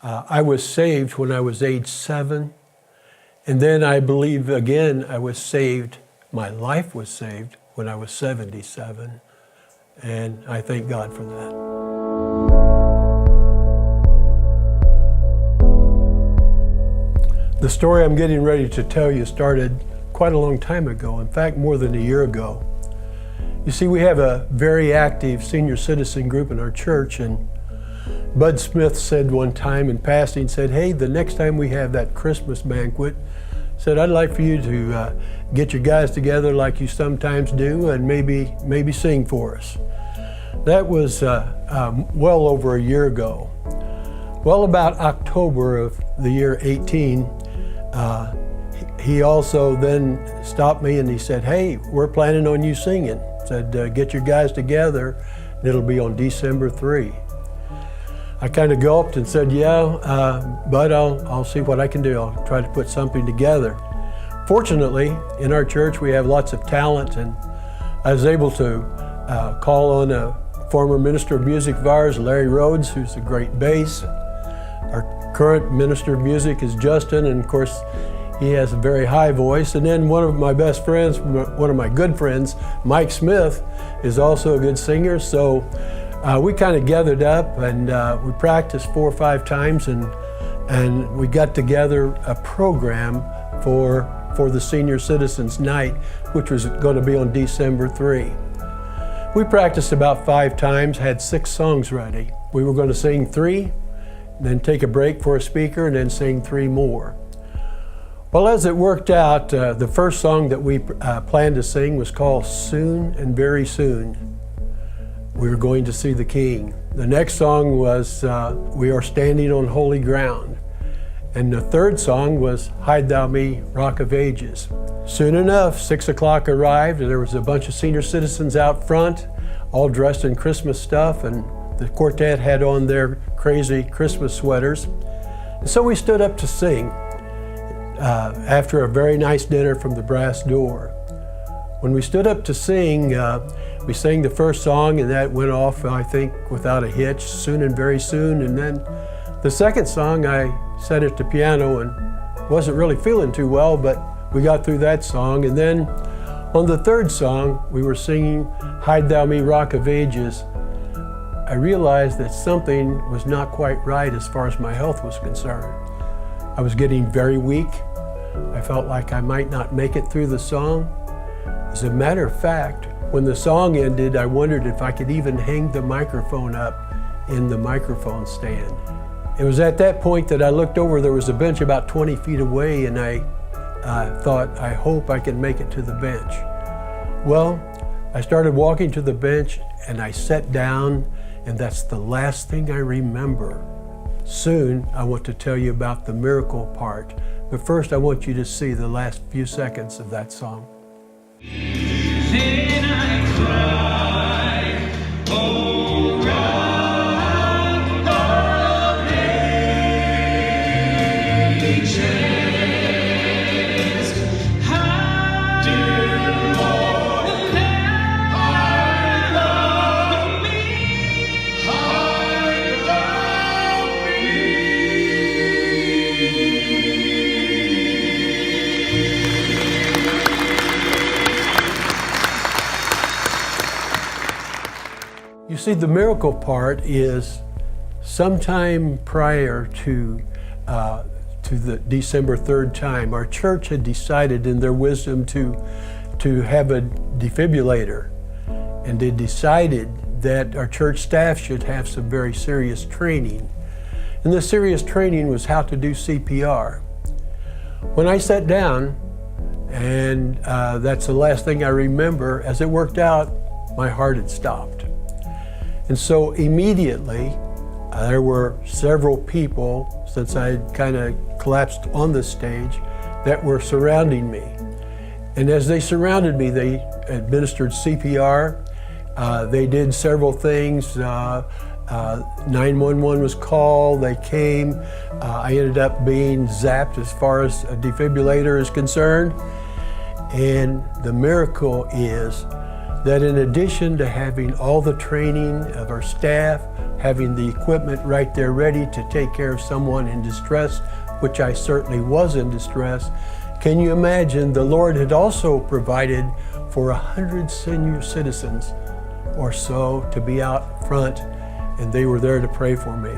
I was saved when I was age 7. And then I believe, again, I was saved, my life was saved when I was 77. And I thank God for that. The story I'm getting ready to tell you started quite a long time ago, in fact, more than a year ago. You see, we have a very active senior citizen group in our church, and Bud Smith said one time in passing, said, hey, the next time we have that Christmas banquet, said, I'd like for you to get your guys together like you sometimes do and maybe sing for us. That was well over a year ago. Well, about October of the year 18, he also then stopped me and he said, hey, we're planning on you singing. Said, get your guys together and it'll be on December 3. I kind of gulped and said, yeah, but I'll see what I can do. I'll try to put something together. Fortunately, in our church, we have lots of talent, and I was able to call on a former minister of music of ours, Larry Rhodes, who's a great bass. Our current minister of music is Justin, and of course, he has a very high voice. And then one of my best friends, one of my good friends, Mike Smith, is also a good singer. So we kind of gathered up and we practiced 4 or 5 times, and we got together a program for the Senior Citizens Night, which was going to be on December 3. We practiced about 5 times, had 6 songs ready. We were going to sing 3, then take a break for a speaker, and then sing 3 more. Well, as it worked out, the first song that we planned to sing was called Soon and Very Soon. We were going to see the King. The next song was We Are Standing on Holy Ground. And the third song was Hide Thou Me, Rock of Ages. Soon enough, 6 o'clock arrived, and there was a bunch of senior citizens out front, all dressed in Christmas stuff, and the quartet had on their crazy Christmas sweaters. And so we stood up to sing after a very nice dinner from the brass door. When we stood up to sing, we sang the first song, and that went off, I think, without a hitch, Soon and Very Soon. And then the second song, I sat at the piano and wasn't really feeling too well, but we got through that song. And then on the third song, we were singing Hide Thou Me, Rock of Ages. I realized that something was not quite right as far as my health was concerned. I was getting very weak. I felt like I might not make it through the song. As a matter of fact, when the song ended, I wondered if I could even hang the microphone up in the microphone stand. It was at that point that I looked over, there was a bench about 20 feet away, and I thought, I hope I can make it to the bench. Well, I started walking to the bench and I sat down, and that's the last thing I remember. Soon, I want to tell you about the miracle part, but first I want you to see the last few seconds of that song. Then I cried, oh, rock of ages, how dear Lord, hide thou me, hide thou me. You see, the miracle part is sometime prior to the December 3rd time, our church had decided in their wisdom to have a defibrillator. And they decided that our church staff should have some very serious training. And the serious training was how to do CPR. When I sat down, and that's the last thing I remember, as it worked out, my heart had stopped. And so immediately, there were several people, since I had kind of collapsed on the stage, that were surrounding me. And as they surrounded me, they administered CPR. They did several things. 911 was called, they came. I ended up being zapped as far as a defibrillator is concerned. And the miracle is that in addition to having all the training of our staff, having the equipment right there ready to take care of someone in distress, which I certainly was in distress. Can you imagine the Lord had also provided for 100 senior citizens or so to be out front, and they were there to pray for me.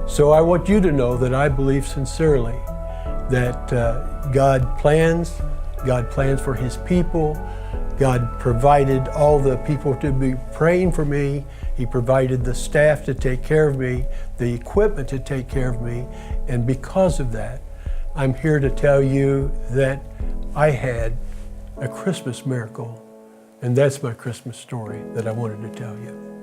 So I want you to know that I believe sincerely that God plans for His people. God provided all the people to be praying for me. He provided the staff to take care of me, the equipment to take care of me, and because of that, I'm here to tell you that I had a Christmas miracle, and that's my Christmas story that I wanted to tell you.